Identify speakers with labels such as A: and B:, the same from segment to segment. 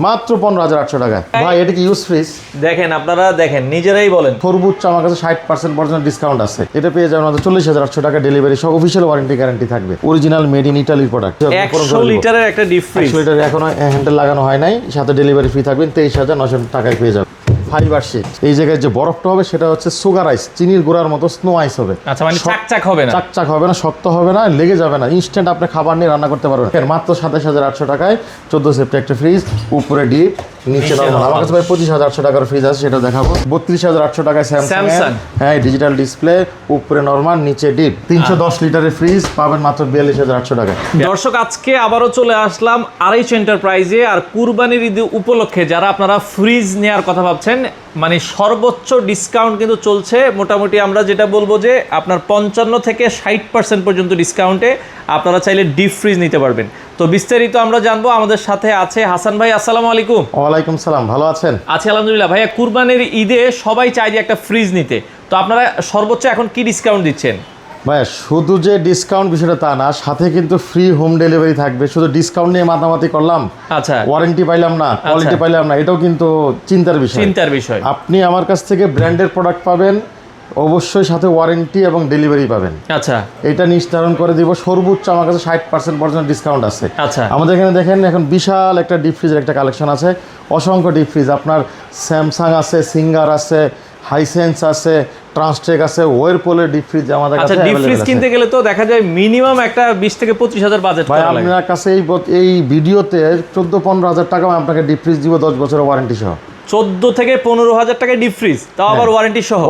A: মাত্র 15,800 টাকায়। ভাই এটা কি ইউজ ফ্রিজ?
B: দেখেন আপনারা দেখেন নিজেরাই বলেন,
A: সর্বোচ্চ আমার কাছে 60% পর্যন্ত ডিসকাউন্ট আছে। এটা পেয়ে যাবেন আমাদের 40,800 টাকা ডেলিভারি সহ, অফিশিয়াল ওয়ারেন্টি গ্যারান্টি থাকবে, অরিজিনাল মেড ইন ইটালির প্রোডাক্ট।
B: 100 লিটারের একটা ডিপ ফ্রিজ,
A: 100 লিটার এখনো হ্যান্ডেল লাগানো হয় নাই, সাথে ডেলিভারি ফ্রি থাকবেন। 23,900 টাকায় পেয়ে যাবেন। ফাইবার শীট, এই জায়গায় যে বরফটা হবে সেটা হচ্ছে সুগার আইস, চিনির গুঁড়ার মতো স্নো আইস হবে।
B: আচ্ছা মানে চাকচাক হবে না,
A: চাকচাক হবে না, শক্ত হবে না, লেগে যাবে না, ইনস্ট্যান্ট আপনি খাবার নিয়ে রান্না করতে পারবেন। মাত্র 27,800 টাকায় 14 সেফটি একটা ফ্রিজ, উপরে ডিপ নিচে নরমাল। আমার কাছে ভাই 25,800 টাকার ফ্রিজ আছে, সেটা দেখাবো। 32,800 টাকায় স্যামসাং, হ্যাঁ ডিজিটাল ডিসপ্লে, উপরে নরমাল নিচে ডিপ। 310 লিটারের ফ্রিজ পাবেন মাত্র 42,800 টাকায়।
B: দর্শক আজকে আবারও চলে আসলাম আড়াইশ এন্টারপ্রাইজে। আর কুরবানির ঈদ উপলক্ষে যারা আপনারা ফ্রিজ নেওয়ার কথা ভাবছেন, মানে সর্বোচ্চ ডিসকাউন্ট কিন্তু চলছে। মোটামুটি আমরা যেটা বলবো যে আপনার 55 থেকে 60% পর্যন্ত ডিসকাউন্টে আপনারা চাইলে ডিপ ফ্রিজ নিতে পারবেন। তো বিস্তারিত আমরা জানবো। আমাদের সাথে আছে হাসান ভাই। আসসালামু আলাইকুম।
A: ওয়ালাইকুম সালাম, ভালো আছেন?
B: আছি আলহামদুলিল্লাহ। ভাইয়া কুরবানির ঈদে সবাই চায় যে একটা ফ্রিজ নিতে, তো আপনারা সর্বোচ্চ এখন কি ডিসকাউন্ট দিচ্ছেন?
A: ভাইয়া শুধু যে ডিসকাউন্ট বিষয়টা তা না, সাথে কিন্তু ফ্রি হোম ডেলিভারি থাকবে। শুধু ডিসকাউন্ট নিয়ে মাতামাতি করলাম,
B: আচ্ছা
A: ওয়ারেন্টি পাইলাম না, কোয়ালিটি পাইলাম না, এটাও কিন্তু চিন্তার বিষয়। আপনি আমার কাছ থেকে ব্র্যান্ডের প্রোডাক্ট পাবেন, অবশ্যই সাথে ওয়ারেন্টি এবং ডেলিভারি পাবেন।
B: আচ্ছা
A: এটা নির্ধারণ করে দিব। সর্বোচ্চ আমার কাছে 60% পর্যন্ত ডিসকাউন্ট আছে।
B: আচ্ছা
A: আমাদের এখানে দেখেন এখন বিশাল একটা ডিপ ফ্রিজের একটা কালেকশন আছে, অসংখ্য ডিপ ফ্রিজ। আপনার স্যামসাং আছে, সিঙ্গার আছে, হাইসেন্স আছে, ট্রান্সটেক আছে, ওয়ারপুলের ডিপ ফ্রিজ আমাদের কাছে।
B: ডিপ ফ্রিজ কিনতে গেলে তো দেখা যায় মিনিমাম একটা 20 থেকে 25,000 বাজেট
A: ভাই আপনার কাছে এই ভিডিওতে 14-15,000 টাকা আপনাকে ডিপ ফ্রিজ দিব 10 বছরের ওয়ারেন্টি সহ।
B: 14 থেকে 15,000 টাকায় ডিপ ফ্রিজ, তাও আবার ওয়ারেন্টি সহ।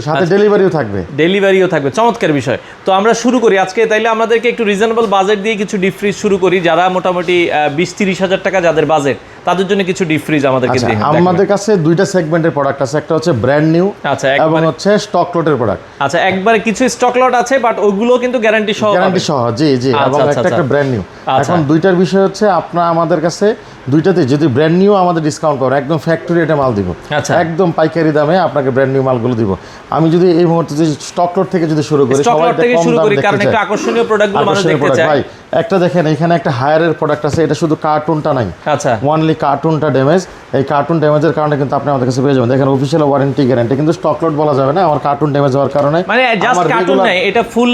A: সাথে ডেলিভারিও থাকবে।
B: চমৎকার বিষয়। তো আমরা শুরু করি আজকে, তাইলে আমাদেরকে একটু রিজনেবল বাজেট দিয়ে কিছু ডিপ ফ্রিজ শুরু করি। যারা মোটামুটি 20-30,000 টাকা যাদের বাজেট, তাদের জন্য কিছু ডিপ ফ্রিজ আমাদেরকে দিন।
A: আমাদের কাছে দুইটা সেগমেন্টের প্রোডাক্ট আছে, একটা হচ্ছে ব্র্যান্ড নিউ,
B: আচ্ছা,
A: এবং হচ্ছে স্টক লটের প্রোডাক্ট।
B: আচ্ছা একবারে কিছু স্টক লট আছে, বাট ওইগুলো কিন্তু গ্যারান্টি সহ।
A: জি জি, এবং একটা ব্র্যান্ড নিউ। এখন দুইটার বিষয় হচ্ছে আপনার আমাদের কাছে দুইটাতে যদি ব্র্যান্ড নিউ আমাদের ডিসকাউন্ট পাবেন, একদম ফ্যাক্টরি রেটে মাল দিব, একদম পাইকারি দামে আপনাকে ব্র্যান্ড নিউ মালগুলো দিব। আমি যদি এই মুহূর্তে যদি স্টক লট থেকে যদি শুরু করি,
B: কারণ একটা আকর্ষণীয় প্রোডাক্টগুলো মানুষ দেখতে চায়।
A: ভাই একটা দেখেন, এখানে একটা হায়ারের প্রোডাক্ট আছে, এটা শুধু কার্টুনটা নাই,
B: আচ্ছা
A: ওনলি কার্টুনটা ড্যামেজ। এই কার্টুন ড্যামেজের কারণে কিন্তু আপনি আমাদের কাছে পেয়ে যাবেন। দেখেন অফিশিয়াল ওয়ারেন্টি গ্যারান্টি, কিন্তু স্টক লট বলা যাবে না, আমার কার্টুন ড্যামেজ হওয়ার কারণে।
B: মানে জাস্ট কার্টুন নাই, এটা ফুল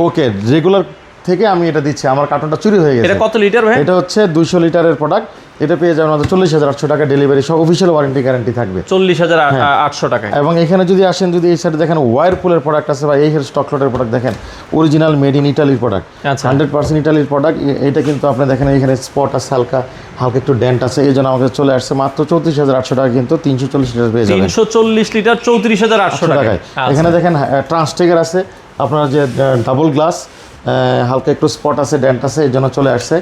B: ওকে
A: রেগুলার থেকে আমি এটা দিচ্ছি। আমার কার্টুনটা চুরি হয়ে গেছে।
B: এটা কত লিটার ভাই?
A: এটা হচ্ছে 200 লিটারের প্রোডাক্ট। এটা পেয়ে যাবেন আমাদের 40,800 টাকা ডেলিভারি সহ, অফিশিয়াল ওয়ারেন্টি গ্যারান্টি থাকবে
B: 40,800 টাকায়।
A: এবং এখানে যদি আসেন, যদি এই সাইডে দেখেন ওয়ারপুলের প্রোডাক্ট আছে বা এই স্টক লটের প্রোডাক্ট দেখেন, অরিজিনাল মেড ইন ইটালির প্রোডাক্ট, 100% ইটালির প্রোডাক্ট। এটা কিন্তু আপনি দেখেন এখানে স্পট আছে, হালকা একটু ডেন্ট আছে, এই জন্য আমাদের চলে আসছে মাত্র 34,800 টাকা, কিন্তু 340 লিটার পেয়ে যাবেন।
B: 340 লিটার 34,800 টাকায়।
A: এখানে দেখেন ট্রান্সটেকের আছে আপনার যে ডাবল গ্লাস, হালকা একটু স্পট আছে, ডেন্ট আছে, এই জন্য চলে আসছে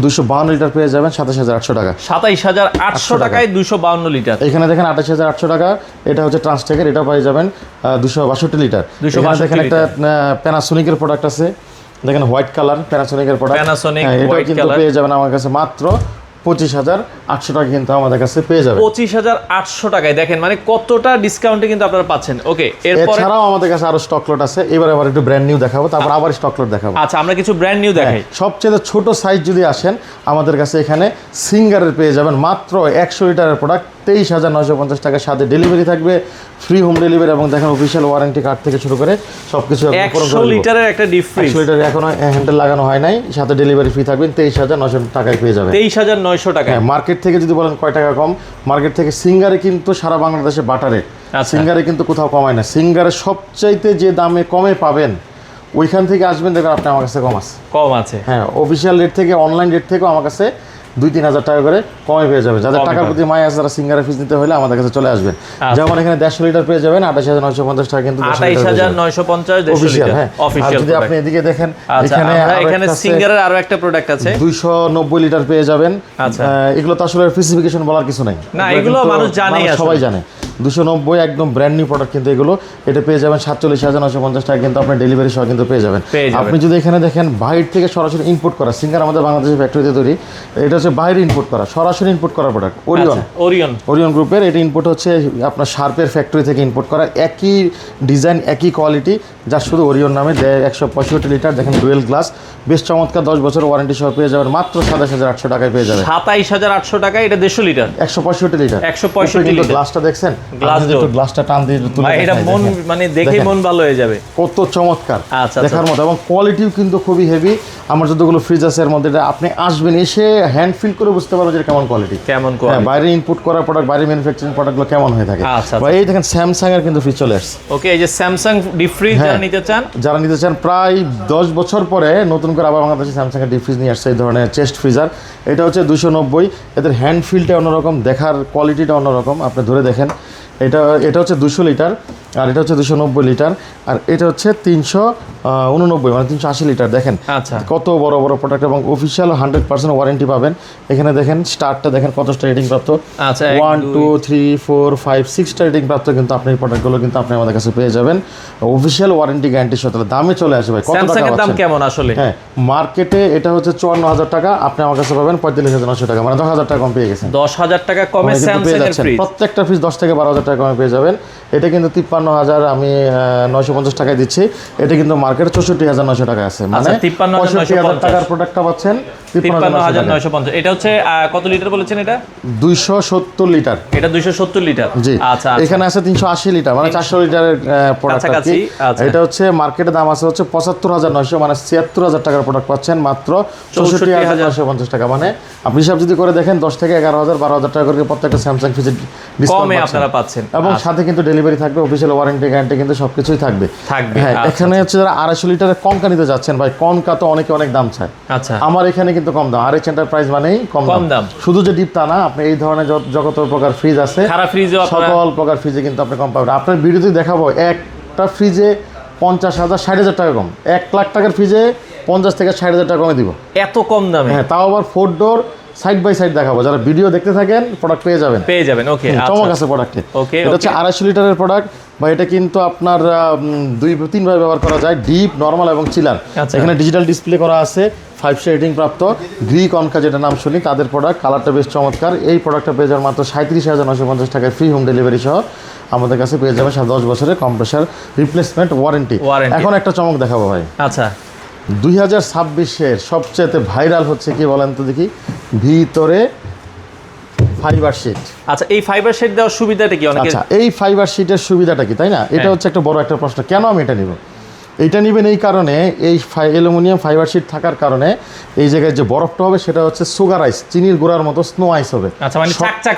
A: 252 লিটার পেয়ে যাবেন 27,800 টাকা।
B: 27,800 টাকায় 252 লিটার।
A: এখানে দেখেন 28,800 টাকা, এটা হচ্ছে ট্রান্সটেকের, এটা পেয়ে যাবেন 262 লিটার। দেখেন একটা প্যানাসোনিকের প্রোডাক্ট আছে, দেখেন হোয়াইট কালার প্যানাসোনিকের প্রোডাক্ট, এটা কিন্তু পেয়ে যাবেন আমার কাছে মাত্র 25,800 টাকা, কিন্তু আমাদের কাছে পেয়ে যাবে
B: 25,800 টাকায়। দেখেন মানে কতটা ডিসকাউন্টে কিন্তু আপনারা পাচ্ছেন। ওকে,
A: এছাড়াও আমাদের কাছে আরো স্টক লট আছে। এবারে আবার একটু ব্র্যান্ড নিউ দেখাবো, তারপর আবার স্টক লট দেখাবো।
B: আচ্ছা আমরা কিছু ব্র্যান্ড নিউ দেখাই।
A: সবচেয়ে ছোট সাইজ যদি আসেন আমাদের কাছে, এখানে সিঙ্গারের পেয়ে যাবেন মাত্র 100 লিটারের প্রোডাক্ট 23,950 টাকার সাথে ডেলিভারি থাকবে, ফ্রি হোম ডেলিভারি, এবং দেখেন অফিশিয়াল ওয়ারেন্টি কার্ড থেকে শুরু করে সবকিছু।
B: 100 লিটারের একটা ডিপ ফ্রিজ,
A: 100 লিটার এখনো হ্যান্ডেল লাগানো হয় নাই, সাথে ডেলিভারি ফ্রি থাকবেন। 23,900 টাকায় পেয়ে যাবেন।
B: 23,900 টাকা।
A: মার্কেট থেকে যদি বলেন কয় টাকা কম, মার্কেট থেকে সিঙ্গারে কিন্তু সারা বাংলাদেশে বাটারে, সিঙ্গারে কিন্তু কোথাও কমায় না। সিঙ্গারে সবচাইতে যে দামে কমে পাবেন, ওইখান থেকে আসবেন, দেখবেন আপনি আমার কাছে কম আছে। হ্যাঁ, অফিসিয়াল রেট থেকে অনলাইন রেট থেকেও আমার কাছে 2-3 হাজার টাকা করে কমে পেয়ে যাবে। যাদের টাকার প্রতি মায়া আছে, যারা সিঙ্গারের ফিস নিতে হলে আমাদের কাছে চলে আসবেন। যেমন এখানে 150 লিটার পেয়ে যাবেন 28,950 টাকা, কিন্তু
B: 28,950
A: অফিসিয়াল। হ্যাঁ, যদি আপনি এদিকে দেখেন,
B: এখানে সিঙ্গারের আরো একটা প্রোডাক্ট আছে
A: 290 লিটার পেয়ে যাবেন। এগুলো তো আসলে স্পেসিফিকেশন বলার কিছু নাই,
B: না, এগুলো মানুষ জানেই,
A: সবাই জানে। 290 একদম ব্র্যান্ড নিউ প্রোডাক্ট কিন্তু এগুলো। এটা পেয়ে যাবেন 47,950 টাকা কিন্তু আপনি ডেলিভারি সহ কিন্তু পেয়ে যাবেন। আপনি যদি এখানে দেখেন বাইরে থেকে সরাসরি ইনপুট করা, সিঙ্গার আমাদের বাংলাদেশের ফ্যাক্টরিতে তৈরি, এটা হচ্ছে বাইরে ইনপুট করা, সরাসরি ইনপুট করা প্রোডাক্ট। ওরিয়ন গ্রুপের এটা ইনপুট হচ্ছে আপনার শার্পের ফ্যাক্টরি থেকে ইনপুট করা, একই ডিজাইন একই কোয়ালিটি, যার শুধু ওরিয়ন নামে 165 লিটার। দেখেন ডুয়েল গ্লাস, বেশ চমৎকার, 10 বছর ওয়ারেন্টি সহ পেয়ে যাবেন মাত্র 27,800 টাকায় পেয়ে যাবেন।
B: 27,800 টাকায় এটা 150 লিটার,
A: 165 লিটার।
B: 165 লিটার।
A: গ্লাসটা দেখছেন, গ্লাসটা টান দিয়ে তুলে
B: ভাই এটা মন মানে দেখে মন ভালো হয়ে যাবে,
A: কত চমৎকার
B: আচ্ছা
A: দেখার মতো, এবং কোয়ালিটিও কিন্তু খুবই হেভি। আমার যতগুলো ফ্রিজ আছে এর মধ্যে আপনি আসবেন, এসে হ্যান্ড ফিল করে বুঝতে পারবেন যে কেমন কোয়ালিটি, বাইরে ইনপুট করা প্রোডাক্ট, বাইরে ম্যানুফ্যাকচারিং প্রোডাক্টগুলো কেমন হয়ে থাকে। এই দেখেন স্যামসাং এর কিন্তু ফ্রিজ চলে আসছে।
B: ওকে, এই যে স্যামসাং ডিপ ফ্রিজ যারা নিতে চান প্রায় 10 বছর পরে নতুন করে আবার বাংলাদেশে স্যামসাং এর ডিপ ফ্রিজ নিয়ে আসছে এই ধরনের চেস্ট ফ্রিজার। এটা হচ্ছে 290, এদের হ্যান্ড ফিলটা অন্যরকম, দেখার কোয়ালিটিটা অন্যরকম, আপনি ধরে দেখেন। এটা হচ্ছে 200 লিটার, আর এটা হচ্ছে 290 লিটার, আর এটা হচ্ছে 389 মানে 380 লিটার। দেখেন কত বড় বড় প্রোডাক্ট, এবং অফিসিয়াল 100% ওয়ারেন্টি পাবেন। এখানে দেখেন স্টারটা দেখেন কত স্টার রেটিং প্রাপ্ত, 1 2 3 4 5 6টা রেটিং প্রাপ্ত কিন্তু আপনি এই প্রোডাক্টগুলো কিন্তু আপনি আমাদের কাছে পেয়ে যাবেন অফিসিয়াল ওয়ারেন্টি গ্যারান্টি সহ। দামে চলে আসবে ভাই, কত টাকা দাম কেমন আসলে?
A: হ্যাঁ, মার্কেটে এটা হচ্ছে 54,000 টাকা, আপনি আমার কাছে পাবেন 45,900 টাকা, মানে 10,000 টাকা কম পেয়ে গেছেন।
B: 10,000 টাকা কমে স্যামসাং এর ফ্রিজ,
A: প্রত্যেকটা ফ্রিজ 10 থেকে 12,000 টাকা কমে পেয়ে যাবেন। এটা কিন্তু 53,000 আমি 950 টাকায় দিচ্ছি, এটা কিন্তু মার্কেটে 64,900 টাকা আছে, মানে 65,000 টাকার প্রোডাক্টটা পাচ্ছেন
B: 53,950। এটা হচ্ছে কত লিটার বলেছেন? এটা
A: 270 লিটার,
B: এটা 270 লিটার।
A: জি, আচ্ছা। এখানে আছে 380 লিটার, মানে 400 লিটারের প্রোডাক্ট আছে। এটা হচ্ছে মার্কেটে দাম আছে হচ্ছে 75,900, মানে 76,000 টাকার প্রোডাক্ট পাচ্ছেন মাত্র 64,950 টাকা। মানে আপনি হিসাব যদি করে দেখেন 10 থেকে 11,000 12,000 টাকা করে প্রত্যেকটা স্যামসাং ফ্রিজের ডিসকাউন্ট আপনারা পাচ্ছেন, এবং সাথে কিন্তু ডেলিভারি থাকবে, অফিসিয়াল ওয়ারেন্টি গ্যারান্টি কিন্তু সবকিছুই থাকবে। হ্যাঁ, এখানে হচ্ছে যারা 250 লিটারের কনকা নিতে যাচ্ছেন ভাই, কনকা তো অনেকে অনেক দাম চায়, আচ্ছা আমার এখানে কিন্তু কম দাম, আরএচ এন্টারপ্রাইজ মানেই কম দাম। শুধু যে ডিপ তা না, আপনি এই ধরনের যত প্রকার ফ্রিজ আছে সকল প্রকার ফ্রিজে কিন্তু আপনি কম পাবেন। আপনার ভিডিওতে দেখাবো একটা ফ্রিজে 50,000 60,000 টাকা কম, 1 লাখ টাকার ফ্রিজে 50 থেকে 60,000 টাকা কমে দিব, এত কম দামে। হ্যাঁ, তাও আবার 4 ডোর সাইড বাই সাইড দেখাবো, যারা ভিডিও দেখতে থাকেন প্রোডাক্ট পেয়ে যাবেন। ওকে, চমক আছে প্রোডাক্টে। এটা হচ্ছে 250 লিটারের প্রোডাক্ট বা এটা কিন্তু আপনার 2-3 ভাবে ব্যবহার করা যায়, ডিপ, নরমাল এবং চিলার। এখানে ডিজিটাল ডিসপ্লে করা আছে, 5 স্টার রেটিং প্রাপ্ত গ্রি কনকা যেটা নাম শুনি তাদের প্রোডাক্ট, কালারটা বেশ চমৎকার। এই প্রোডাক্টটা পেয়ে যাবেন মাত্র 37,950 টাকায় ফ্রি হোম ডেলিভারি সহ আমাদের কাছে পেয়ে যাবেন 10 বছরের কম্প্রেসার রিপ্লেসমেন্ট ওয়ারেন্টি। এখন একটা চমক দেখাবো ভাই, আচ্ছা 2026-এর সবচেয়ে ভাইরাল হচ্ছে কি বলেন তো দেখি, ভিতরে ফাইবার শিট। আচ্ছা, এই ফাইবার শিট দেওয়ার সুবিধাটা কি? আচ্ছা, এই ফাইবার শিটের সুবিধাটা কি, তাই না? এটা হচ্ছে একটা বড় একটা প্রশ্ন, কেন আমি এটা নিব? এটা নেবেন এই কারণে, এই অ্যালুমিনিয়াম ফাইবার শিট থাকার কারণে এই জায়গায় যে বরফটা হবে সেটা হচ্ছে সুগার আইস, চিনির গুঁড়ার মতো স্নো আইস হবে। আচ্ছা, মানে চাকচাক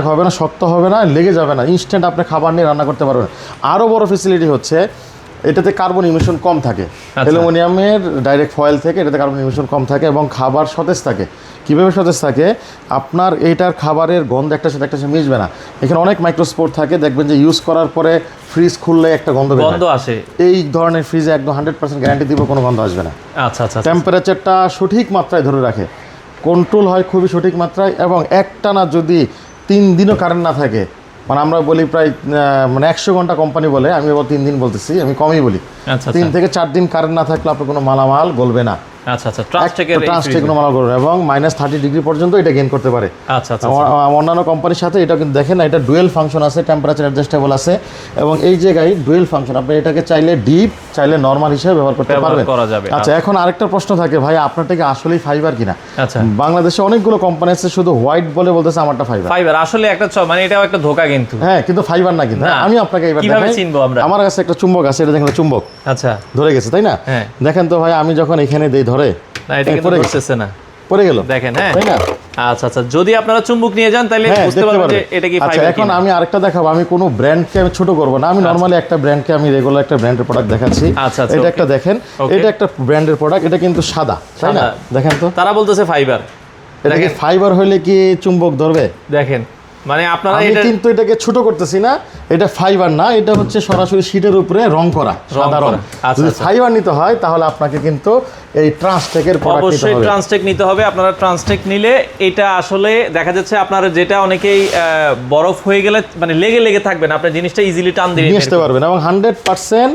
A: হবে না, শক্ত হবে না, লেগে যাবে না, ইনস্ট্যান্ট আপনি খাবার নিয়ে রান্না করতে পারবেন। আরও বড় ফেসিলিটি হচ্ছে এটাতে কার্বন ইমিশন কম থাকে, অ্যালুমিনিয়ামের ডাইরেক্ট ফয়েল থেকে এটাতে কার্বন ইমিশন কম থাকে, এবং খাবার সতেজ থাকে। কীভাবে সতেজ থাকে? আপনার এইটার খাবারের গন্ধ একটা সাথে মিশবে না। এখানে অনেক মাইক্রোস্পোর থাকে, দেখবেন যে ইউজ করার পরে ফ্রিজ খুললে একটা গন্ধ আসে। এই ধরনের ফ্রিজে একদম 100% গ্যারান্টি দিব, কোনো গন্ধ আসবে না। আচ্ছা, টেম্পারেচারটা সঠিক মাত্রায় ধরে রাখে, কন্ট্রোল হয় খুবই সঠিক মাত্রায়, এবং একটানা যদি 3 দিনও কারেন্ট না থাকে, মানে আমরা বলি প্রায় মানে 100 ঘন্টা কোম্পানি বলে, আমি আবার 3 দিন বলতেছি, আমি কমই বলি। 3 থেকে 4 দিন কারেন্ট না থাকলে আপনার কোনো মালামাল গলবে না। আচ্ছা, ট্রান্সটেক কোনো মালামাল গলবে না, এবং -30 ডিগ্রি পর্যন্ত এটা গেইন করতে পারে। আচ্ছা, অন্যান্য কোম্পানির সাথে এটা কিন্তু দেখেন, এটা ডুয়েল ফাংশন আছে, টেম্পারেচার অ্যাডজাস্টেবল আছে, এবং এই জায়গায় ডুয়েল ফাংশন, আপনি এটাকে চাইলে ডিপ, চাইলে নরমাল হিসেবে ব্যবহার করতে পারবেন। আচ্ছা, এখন আরেকটা প্রশ্ন থাকে, ভাই আপনারটা কি আসলেই ফাইবার কিনা? আচ্ছা, বাংলাদেশে অনেকগুলো কোম্পানি আছে শুধু হোয়াইট বলে বলতেছে আমারটা ফাইবার, আসলে একটা মানে এটাও একটা ধোঁকা কিন্তু। হ্যাঁ, কিন্তু ফাইবার না কিন্তু। আমি আপনাকে এইবার কিভাবে চিনবো আমরা? আমার কাছে একটা চুম্বক আছে, এটা দেখেন চুম্বক, আচ্ছা ধরে গেছে, তাই না? দেখেন তো ভাই, আমি যখন এখানে দেই ধরে না, এটা কিন্তু ধরতেছে না, পড়ে গেল, দেখেন। হ্যাঁ, তাই না? আচ্ছা, যদি আপনারা চুম্বক নিয়ে যান তাহলে বুঝতে পারবেন যে এটা কি ফাইবার। এখন আমি আরেকটা দেখাবো, আমি কোনো ব্র্যান্ডকে আমি ছোট করব না, আমি নরমালি একটা ব্র্যান্ডকে আমি রেগুলার একটা ব্র্যান্ডের প্রোডাক্ট দেখাচ্ছি। এটা একটা দেখেন, এটা একটা ব্র্যান্ডের প্রোডাক্ট, এটা কিন্তু সাদা, তাই না? দেখেন তো, তারা বলতেছে ফাইবার। এটা কি ফাইবার হলে কি চুম্বক ধরবে? দেখেন
B: মানে আপনারা
A: আমি
B: এটা
A: কিন্তু এটাকে ছোট করতেছি না, এটা ফাইবার না, এটা হচ্ছে সরাসরি শীটের উপরে রং করা, সাদা রং।
B: আচ্ছা,
A: যদি
B: আচ্ছা।
A: ফাইবার নিতে হয় তাহলে আপনাকে কিন্তু এই ট্রান্সটেকের প্রোডাক্ট নিতে
B: অবশ্যই
A: হবে।
B: ট্রান্সটেক নিতে হবে। আপনারা ট্রান্সটেক নিলে এটা আসলে দেখা যাচ্ছে আপনারা যেটা অনেকেই বরফ হয়ে গেলে মানে লেগে লেগে থাকবেন, আপনি জিনিসটা ইজিলি টান দিয়ে
A: নিয়ে আসতে পারবেন এবং 100%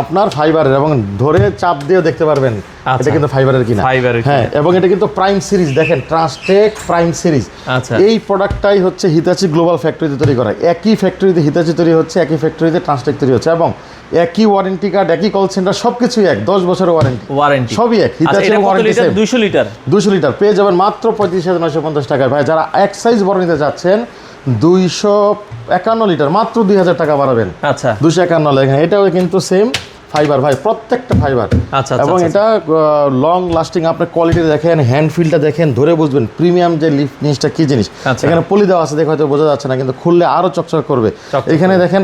A: আপনার ফাইবারের, এবং ধরে চাপ দিয়েও দেখতে পারবেন
B: আচ্ছা।
A: এটা কিন্তু ফাইবারের কিনা।
B: ফাইবারের
A: হ্যাঁ, এবং এটা কিন্তু প্রাইম সিরিজ, দেখেন ট্রান্সটেক প্রাইম সিরিজ।
B: আচ্ছা।
A: এই প্রোডাক্টটাই হচ্ছে হিতাচি গ্লোবাল ফ্যাক্টরিতে তৈরি করা, একই ফ্যাক্টরিতে হিতাচি তৈরি হচ্ছে, একই ফ্যাক্টরিতে ট্রান্সটেক তৈরি হচ্ছে, এবং একই ওয়ারেন্টি কার্ড, একই কল সেন্টার, সবকিছুই এক, 10 বছরের ওয়ারেন্টি সবই এক। হিতাচি
B: এটা
A: এবং
B: কত
A: warranty
B: litre?
A: Same.
B: 200 litre
A: 200 litre পেয়ে যাবেন মাত্র 35,950 টাকায়। ভাই যারা এক সাইজ বড় নিতে যাচ্ছেন 251 লিটার মাত্র 2000 টাকা বাড়াবেন।
B: আচ্ছা
A: 251 লেখেন, এটাও কিন্তু সেম ফাইবার ভাই, প্রত্যেকটা ফাইবার।
B: আচ্ছা,
A: এবং
B: আচ্ছা,
A: এটা লং লাস্টিং, আপনার কোয়ালিটি দেখেন, হ্যান্ড ফিলটা দেখেন, ধরে বুঝবেন প্রিমিয়াম যে লিফট জিনিসটা কি জিনিস।
B: আচ্ছা।
A: এখানে পলি দেওয়া আছে, দেখে হয়তো বোঝা যাচ্ছে না, কিন্তু খুললে আরো চকচক করবে।
B: চকচক
A: এখানে দেখেন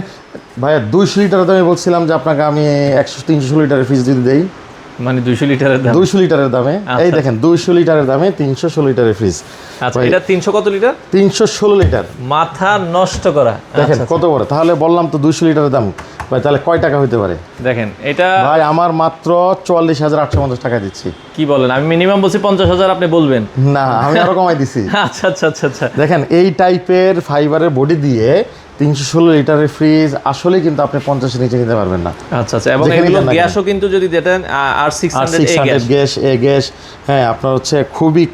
A: ভাইয়া 200 লিটারের দামে বলছিলাম যে আপনাকে আমি 300 লিটারের ফ্রিজ যদি দেই,
B: মানে 200 লিটারের দাম।
A: 200 লিটারের দামে, এই দেখেন 200 লিটারের দামে 316 লিটারের ফ্রিজ।
B: আচ্ছা এটা 300 কত লিটার?
A: 316 লিটার,
B: মাথা নষ্ট করা।
A: দেখেন
B: আচ্ছা,
A: কত বড়। তাহলে বললাম তো 200 লিটারের দাম ভাই, তাহলে কয় টাকা হইতে পারে?
B: দেখেন এটা
A: ভাই আমার মাত্র 44,850 টাকা দিচ্ছি।
B: কি বলেন? আমি মিনিমাম বলছি 50,000, আপনি বলবেন
A: না, আমি আরো কমাই দিছি।
B: আচ্ছা আচ্ছা আচ্ছা আচ্ছা
A: দেখেন এই টাইপের ফাইবারের বডি দিয়ে 316 লিটারের ফ্রিজ আসলে কিন্তু আপনি 50 নিচে নিতে পারবেন না।
B: আচ্ছা আচ্ছা। এবং
A: যেখানে
B: এগুলো
A: যান না কেন।
B: গ্যাসও কিন্তু যদি দেন আর
A: আর
B: 600
A: 600 গ্যাস, এ গ্যাস, হ্যাঁ আপনার হচ্ছে খুবই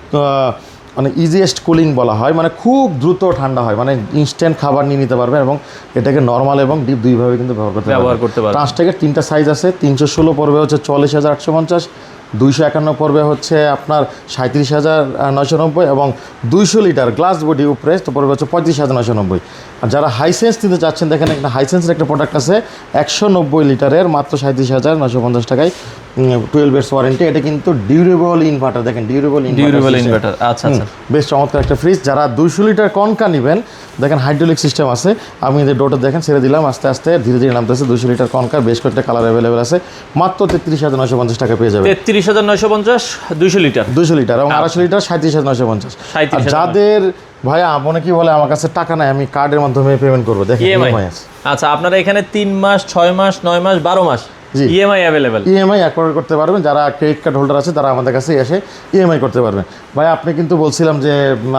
A: মানে ইজিয়েস্ট কুলিং বলা হয়, মানে খুব দ্রুত ঠান্ডা হয়, মানে ইনস্ট্যান্ট খাবার নিয়ে নিতে পারবেন, এবং এটাকে নর্মাল এবং ডিপ দুইভাবে কিন্তু ব্যবহার করতে পারবেন। ট্রান্সটেকের 3টা সাইজ আছে, 316 পড়বে হচ্ছে 44,850, 251 পড়বে হচ্ছে আপনার 37,990, এবং 200 লিটার গ্লাস বডি উপরে তো পড়বে হচ্ছে 35,990। আর যারা হাইসেন্স নিতে চাচ্ছেন, দেখেন একটা হাইসেন্সের একটা প্রোডাক্ট আছে 190 লিটারের মাত্র 37,950 টাকায়, 12 ইয়ার্স ওয়ারেন্টি। এটা কিন্তু ডিউরেবল ইনভার্টার, দেখেন ডিউরেবল
B: ইনভার্টার। আচ্ছা আচ্ছা।
A: বেশ চমৎকার একটা ফ্রিজ। যারা 200 লিটার কনকা নেবেন, দেখেন হাইড্রোলিক সিস্টেম আছে, আমি এদের ডোটা দেখেন ছেড়ে দিলাম, আস্তে আস্তে ধীরে ধীরে নামতেছে। 200 লিটার কনকার বেশ কয়েকটা কালার অ্যাভেলেবেল আছে, মাত্র 33,950 টাকা পেয়ে যাবেন।
B: 33,950 200 লিটার।
A: 200 লিটার এবং 250 লিটার 37,950। আর যাদের ভাইয়া মনে কি বলে আমার কাছে টাকা নাই, আমি কার্ডের মাধ্যমে পেমেন্ট করবো, দেখেন ইএমআই আছে।
B: আচ্ছা আপনারা এখানে 3 মাস 6 মাস 9 মাস 12 মাস
A: জি।
B: EMI available.
A: ইএমআই অ্যাকোয়ার করতে পারবেন, যারা ক্রেডিট কার্ড হোল্ডার আছে তারা আমাদের কাছে এসে ইএমআই করতে পারবেন। ভাই আপনি কিন্তু বলছিলাম যে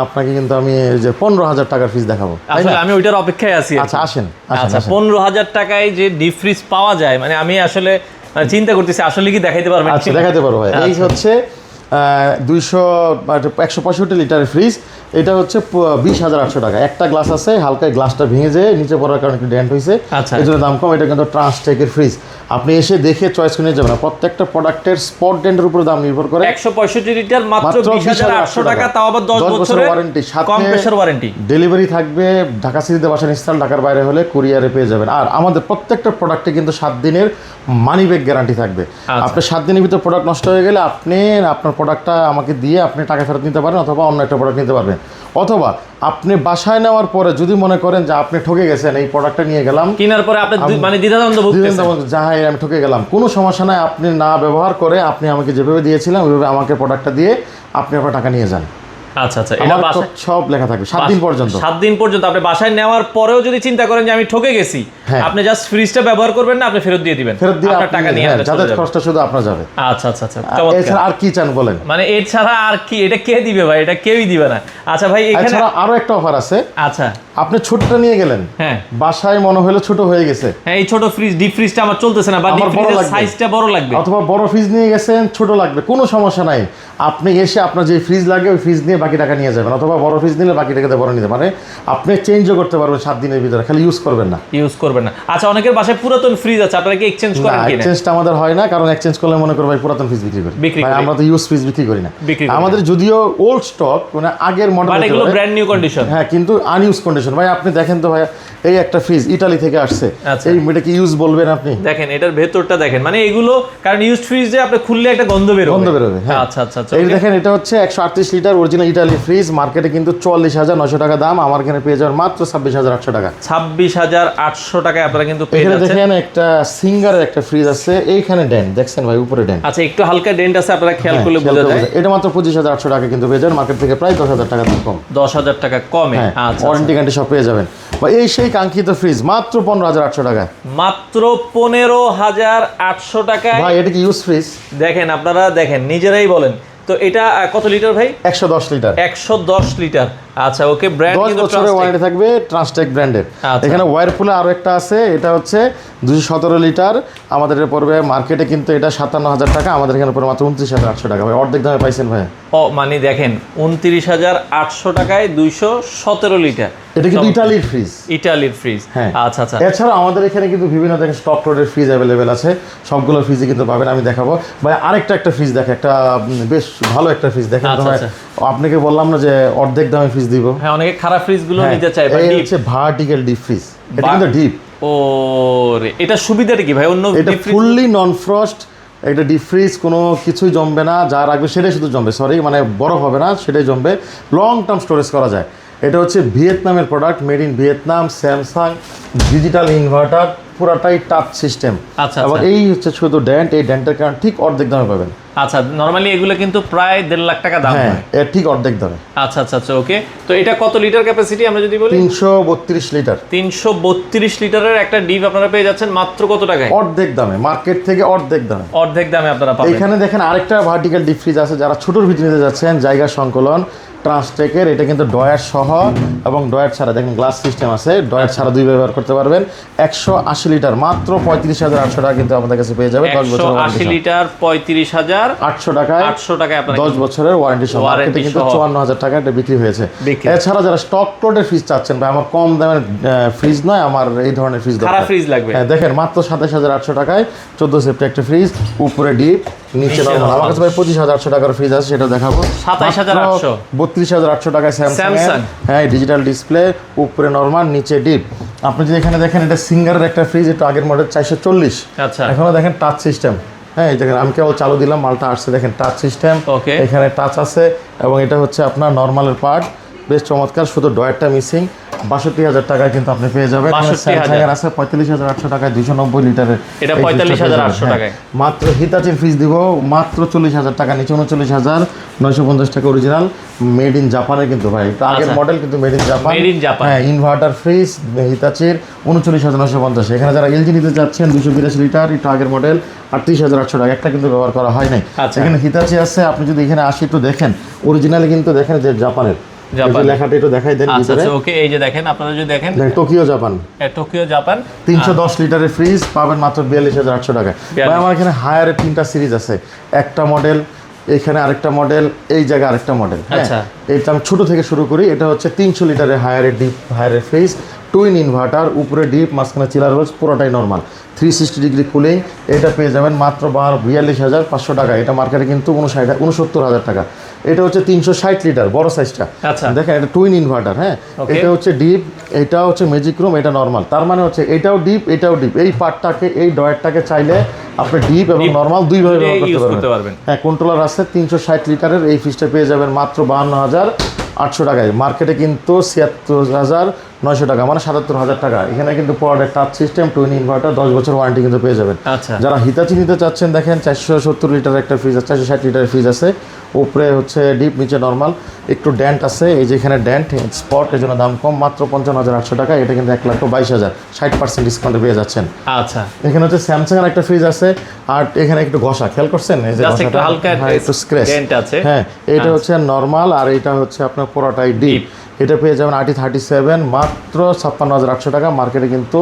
A: আপনাকে কিন্তু আমি যে 15,000 টাকার ফ্রিজ দেখাবো, তাই
B: আসলে
A: না?
B: আমি ওইটার অপেক্ষায় আছি।
A: আচ্ছা আসেন,
B: আচ্ছা 15,000 টাকায় যে ডিপ ফ্রিজ পাওয়া যায়, মানে আমি আসলে চিন্তা করতেছি আসলে কি দেখাইতে পারবেন?
A: আচ্ছা দেখাতে পারবো ভাই। এই হচ্ছে 165 লিটারের ফ্রিজ, এটা হচ্ছে 20,800 টাকা। একটা গ্লাস আছে, হালকা গ্লাসটা ভেঙে যায় নিচে পড়ার কারণে একটু ড্যান্ট হয়েছে,
B: আচ্ছা।
A: এই জন্য দাম কম। এটা কিন্তু ট্রান্সটেকের ফ্রিজ, আপনি এসে দেখে চয়েস করে নিয়ে যাবেন না। প্রত্যেকটা প্রোডাক্টের স্পট ডেন্টের উপর দাম নির্ভর করে।
B: 165 লিটার মাত্র 20,800 টাকা, তাও আবার 10 বছরের
A: ওয়ারেন্টি,
B: কম প্রেসার ওয়ারেন্টি।
A: ডেলিভারি থাকবে ঢাকা সিটিতে বাসা ইনস্টল, ঢাকার বাইরে হলে কুরিয়ারে পেয়ে যাবেন। আর আমাদের প্রত্যেকটা প্রোডাক্টে কিন্তু 7 দিনের মানি ব্যাক গ্যারান্টি থাকবে। আপনি 7 দিনের ভিতরে প্রোডাক্ট নষ্ট হয়ে গেলে আপনি আপনার প্রোডাক্টটা আমাকে দিয়ে আপনি টাকা ফেরত নিতে পারেন, অথবা অন্য একটা প্রোডাক্ট নিতে পারবেন। অথবা আপনি বাসায় নেওয়ার পরে যদি মনে করেন যে আপনি ঠকে গেছেন, এই প্রোডাক্টটা নিয়ে গেলাম,
B: কেনার পরে আপনি মানে দ্বিধাদ্বন্দ্ব ভুগতেছেন,
A: যাহাই আমি ঠকে গেলাম, কোনো সমস্যা নাই, আপনি না ব্যবহার করে আপনি আমাকে যেভাবে দিয়েছিলেন ওইভাবে আমাকে প্রোডাক্টটা দিয়ে আপনি আপনার টাকা নিয়ে যান।
B: আচ্ছা আচ্ছা। এটা
A: আমার
B: বাসায়
A: সব লেখা থাকবে 7 দিন পর্যন্ত।
B: 7 দিন পর্যন্ত আপনি বাসায় নেওয়ার পরেও যদি চিন্তা করেন যে আমি ঠকে গেছি,
A: হ্যাঁ।
B: আপনি জাস্ট ফ্রিজটা ব্যবহার করবেন না, আপনি ফেরত দিয়ে দিবেন,
A: ফেরত দিয়ে
B: আপনার টাকা নিয়ে আপনি চলে
A: যাদের
B: যাবেন।
A: খরচটা শুধু আপনার যাবে।
B: আচ্ছা আচ্ছা আচ্ছা,
A: এছাড়া
B: চমৎকার।
A: আর কি চান বলেন?
B: মানে এর ছাড়া আর কি? এটা কে দিবে ভাই? এটা কেউই দিবে না। আচ্ছা ভাই এখানে
A: এছাড়া আরো একটা অফার আছে।
B: আচ্ছা
A: আপনি ছোটটা নিয়ে গেলেন,
B: হ্যাঁ
A: বাসায় মনে হলো ছোট হয়ে গেছে,
B: হ্যাঁ, এই ছোট ফ্রিজ ডিপ ফ্রিজটা আমার চলতেছে না, বা
A: আমার
B: ডিপ
A: বড়
B: ফ্রিজের
A: লাগবে।
B: সাইজটা বড় লাগবে,
A: অথবা বড় ফ্রিজ নিয়ে গেছেন, ছোট লাগবে, কোনো সমস্যা নাই। আপনি এসে আপনার যে ফ্রিজ লাগে ওই ফ্রিজ নিয়ে বাকি টাকা নিয়ে যাবেন, অথবা বড় ফ্রিজ নিলে বাকি টাকাতে বড় নিতে, মানে আপনি চেঞ্জও করতে পারবেন 7 দিনের ভিতরে, খালি ইউজ করবেন না।
B: ইউজ করবেন না। আচ্ছা অনেকের বাসায় পুরাতন ফ্রিজ আছে, আপনারা কি এক্সচেঞ্জ করেন কিনা?
A: এক্সচেঞ্জটা আমাদের হয় না, কারণ এক্সচেঞ্জ করলে মনে করো ভাই পুরাতন ফ্রিজ বিক্রি করি। আমরা তো ইউজ ফ্রিজ বিক্রি করি না। আমাদের যদিও ওল্ড স্টক, মানে আগের মডেল,
B: মানে এগুলো ব্র্যান্ড নিউ কন্ডিশন,
A: হ্যাঁ, কিন্তু আনইউজ কন্ডিশন। ভাই আপনি দেখেন তো ভাই, এই একটা ফ্রিজ ইতালি থেকে আসছে,
B: আচ্ছা।
A: এই এটা কি ইউজ বলবেন আপনি?
B: দেখেন এটার ভেতরটা দেখেন, মানে এগুলো কারণ ইউজ ফ্রিজে আপনি খুললে একটা গন্ধ বেরোবে।
A: হ্যাঁ।
B: আচ্ছা আচ্ছা আচ্ছা।
A: এই দেখেন এটা হচ্ছে 138 লিটার অরিজিনাল ইটালি ফ্রিজ মার্কেটে কিন্তু 44,900 টাকা দাম, আমার এখানে পেয়ে যাবেন মাত্র 26,800 টাকা।
B: 26,800 টাকায় আপনারা কিন্তু পেয়ে
A: এখানে
B: যাচ্ছেন।
A: দেখেন একটা সিঙ্গারের একটা ফ্রিজ আছে, এইখানে ডেন্ট দেখছেন ভাই, উপরে ডেন্ট।
B: আচ্ছা, একটু হালকা ডেন্ট আছে, আপনারা খেয়াল করলে বোঝা যায়।
A: এটা মাত্র 25,800 টাকা কিন্তু পেয়ে যাবেন, মার্কেট থেকে প্রায় 10,000 টাকা দাম কম।
B: 10,000 টাকা কমে। আচ্ছা,
A: ওয়ারেন্টি গ্যারান্টি সব পেয়ে যাবেন। বা এই সেই কাঙ্ক্ষিত ফ্রিজ মাত্র 15,800 টাকা।
B: মাত্র 15,800 টাকায়।
A: ভাই এটা কি ইউজ ফ্রিজ?
B: দেখেন, আপনারা দেখেন, নিজেরাই বলেন তো। এটা কত লিটার ভাই?
A: 110 লিটার।
B: 110 লিটার। আচ্ছা, ওকে। ব্র্যান্ড
A: 10
B: কিন্তু
A: বছরের ওয়ারেন্টি থাকবে, ট্রান্সটেক ব্র্যান্ডের।
B: আচ্ছা।
A: এখানে ওয়ারপুলে আরো একটা আছে, এটা হচ্ছে 217 লিটার। আমাদের এটা পড়বে মার্কেটে কিন্তু এটা 57,000 টাকা, আমাদের এখানে পড়বে মাত্র 29,800 টাকা। ভাই অর্ধেক দামে পাইছেন ভাই।
B: ও মানে দেখেন, 29,800 টাকায় 217 লিটার।
A: এটা কিন্তু ইটালির ফ্রিজ।
B: ইটালির ফ্রিজ।
A: হ্যাঁ।
B: আচ্ছা আচ্ছা।
A: এছাড়া আমাদের এখানে কিন্তু বিভিন্ন দেখেন স্টক রোডের ফ্রিজ অ্যাভেলেবেল আছে, সবগুলো ফ্রিজই কিন্তু পাবেন। আমি দেখাবো ভাই, আরেকটা ফ্রিজ দেখে, একটা বেশ ভালো একটা ফ্রিজ দেখেন তো
B: আচ্ছা,
A: ভাই।
B: আচ্ছা।
A: আপনাকে বললাম না যে অর্ধেক দামে ফ্রিজ দিব।
B: হ্যাঁ, অনেকে খারাপ ফ্রিজগুলো নিতে চায়।
A: এই হচ্ছে ভার্টিক্যাল ডিপ ফ্রিজ, এটা কিন্তু ডিপ।
B: ও রে, এটা সুবিধাটা কি ভাই? অন্য
A: এটা ফুললি নন ফ্রস্ট, এটা ডিপ ফ্রিজ, কোনো কিছুই জমবে না, যা রাখবে সেটাই শুধু জমবে, সরি মানে বরফ হবে না, সেটাই জমবে। লং টার্ম স্টোরেজ করা যায়। এটা হচ্ছে ভিয়েতনামের product, made in Vietnam, Samsung, digital inverter, পুরাটাই টাচ সিস্টেম।
B: আচ্ছা,
A: আবার এই হচ্ছে শুধু ডেন্ট, এই ডেন্টের কারণে ঠিক অর্ধেক দামে পাবেন।
B: আচ্ছা, নরমালি এগুলো কিন্তু প্রায় 1.5 লাখ টাকা দাম
A: হ্যাঁ,
B: হয়।
A: এর ঠিক অর্ধেক দামে।
B: আচ্ছা আচ্ছা আচ্ছা, ওকে। তো এটা কত লিটার ক্যাপাসিটি আমরা যদি বলি?
A: 332 লিটার।
B: 332 লিটারের একটা ডিপ আপনারা পেয়ে যাচ্ছেন মাত্র কত টাকায়?
A: অর্ধেক দামে, মার্কেট থেকে অর্ধেক দামে।
B: অর্ধেক দামে আপনারা পাবেন।
A: এখানে দেখেন আরেকটা ভার্টিক্যাল ডিপ ফ্রিজ আছে, যারা ছোটোর ভিতরে নিতে যাচ্ছেন, জায়গা সংকলন, ট্রান্সটেকের। এটা কিন্তু ডয়ার সহ এবং ডয়ার ছাড়া, দেখেন গ্লাস সিস্টেম আছে, ডয়ার ছাড়া দুই ব্যবহার করতে পারবেন। 180 লিটার মাত্র 35,800 টাকা কিন্তু আমাদের কাছে পেয়ে যাবে। 10 বছরের
B: 180 লিটার 35,800
A: টাকায়
B: 800 টাকায় আপনারা
A: 10 বছরের ওয়ারেন্টি সহ, মার্কেটে কিন্তু 54,000 টাকা এটা বিক্রি হয়েছে। এছাড়া যারা স্টক লোডের ফ্রিজ চাচ্ছেন, ভাই আমার কম দামের ফ্রিজ নয়, আমার এই ধরনের ফ্রিজ দরকার,
B: খারাপ ফ্রিজ লাগবে।
A: হ্যাঁ দেখেন মাত্র 27,800 টাকায় 14 সেফটি একটা ফ্রিজ, উপরে ডিপ, নিচে নরমাল। আমার কাছে ভাই 25,800 টাকার ফ্রিজ আছে, সেটা দেখাবো।
B: 27,800।
A: 32,800 টাকায় স্যামসাং। হ্যাঁ, ডিজিটাল ডিসপ্লে, উপরে নরমাল, নিচে ডিপ। আপনি যদি এখানে দেখেন, এটা সিঙ্গারের একটা ফ্রিজ, এটা আগের মডেল 440।
B: আচ্ছা।
A: এখনো দেখেন টাচ সিস্টেম। হ্যাঁ, এই দেখেন আমি কেবল চালু দিলাম, মালটা আসছে, দেখেন টাচ সিস্টেম।
B: ওকে।
A: এখানে টাচ আছে এবং এটা হচ্ছে আপনার নরমালের পার্ট, বেশ চমৎকার, শুধু ডয়ারটা মিসিং। 62,000 টাকায় কিন্তু আপনি পেয়ে যাবেন।
B: 62,000
A: আছে 45,800 টাকায় 290 লিটারের।
B: এটা 45,800 টাকায়।
A: মাত্র হিতাচির ফ্রিজ দিব মাত্র 40,000 টাকা, নিচে 39,950 টাকা অরিজিনাল, মেড ইন জাপানের কিন্তু ভাই। এটা আগের মডেল কিন্তু made in Japan.
B: Made in Japan.
A: হ্যাঁ, ইনভার্টার ফ্রিজ হিতাচির 39,950। এখানে যারা এলজি নিতে চাচ্ছেন 282 লিটার, এটা আগের মডেল, 38,800 টাকা, একটা কিন্তু ব্যবহার করা হয় নাই।
B: আচ্ছা।
A: এখানে হিতাচি আছে, আপনি যদি এখানে আসি একটু দেখেন, অরিজিনালি কিন্তু দেখেন যে জাপানের লেখাটা একটু দেখাই দেন
B: আচ্ছা
A: ভিতরে।
B: আচ্ছা, ওকে। এই যে দেখেন, আপনারা যদি দেখেন,
A: টোকিও জাপান,
B: টোকিও জাপান।
A: 310 লিটারের ফ্রিজ পাবেন মাত্র 42,800 টাকায়। ভাই আমার এখানে হায়ারের 3টা সিরিজ আছে, একটা মডেল, এখানে আরেকটা মডেল, এই জায়গায় আরেকটা মডেল।
B: আচ্ছা।
A: এটা আমি ছোট থেকে শুরু করি। এটা হচ্ছে 300 লিটারের হায়ারের ডিপ, হায়ারের ফ্রিজ, টুইন ইনভার্টার, উপরে ডিপ, মাঝখানে চিলার বক্স, পুরোটাই নরমাল, 360 ডিগ্রি কুলিং। এটা পেয়ে যাবেন মাত্র 42,500 টাকা। এটা মার্কেটে কিন্তু 69,000 টাকা। এটা হচ্ছে 360 লিটার বড় সাইজটা।
B: আচ্ছা।
A: দেখেন এটা টুইন ইনভার্টার। হ্যাঁ, এটা হচ্ছে ডিপ, এটা হচ্ছে ম্যাজিক রুম, এটা নরমাল। তার মানে হচ্ছে এটাও ডিপ, এটাও ডিপ। এই পার্টটাকে, এই ডয়ারটাকে চাইলে আপনি ডিপ এবং নরমাল দুইভাবে ব্যবহার করতে পারবেন। হ্যাঁ, কন্ট্রোলার আছে। 360 লিটারের এই ফ্রিজটা পেয়ে যাবেন মাত্র 52,800 টাকায়। মার্কেটে কিন্তু 76,900 টাকা, মানে 77,000 টাকা। এখানে কিন্তু পড়ে টাচ সিস্টেম, টুইন ইনভার্টার, 10 বছর ওয়ারেন্টি কিন্তু পেয়ে যাবেন।
B: আচ্ছা।
A: যারা হিতাচি নিতে চাচ্ছেন, দেখেন 470 লিটার একটা ফ্রিজ আছে, 460 লিটারের ফ্রিজ আছে, উপরে হচ্ছে ডিপ, নিচে নরমাল, একটু ড্যান্ট আছে, এই যে এখানে ড্যান্ট স্পট, এই জন্য দাম কম, মাত্র 55,800 টাকা। এটা কিন্তু 1,22,000, 60% ডিসকাউন্টে পেয়ে যাচ্ছেন।
B: আচ্ছা।
A: এখানে হচ্ছে স্যামসাং এর একটা ফ্রিজ আছে, আর এখানে একটু ঘষা, খেয়াল করছেন এই যে
B: একটু হালকা
A: একটু স্ক্র্যাচ
B: আছে।
A: হ্যাঁ, এটা হচ্ছে নরমাল, আর এটা হচ্ছে আপনার পুরোটাই ডিপ। এটা পেয়ে যাবেন RT37 মাত্র 56,800 টাকা, মার্কেটে কিন্তু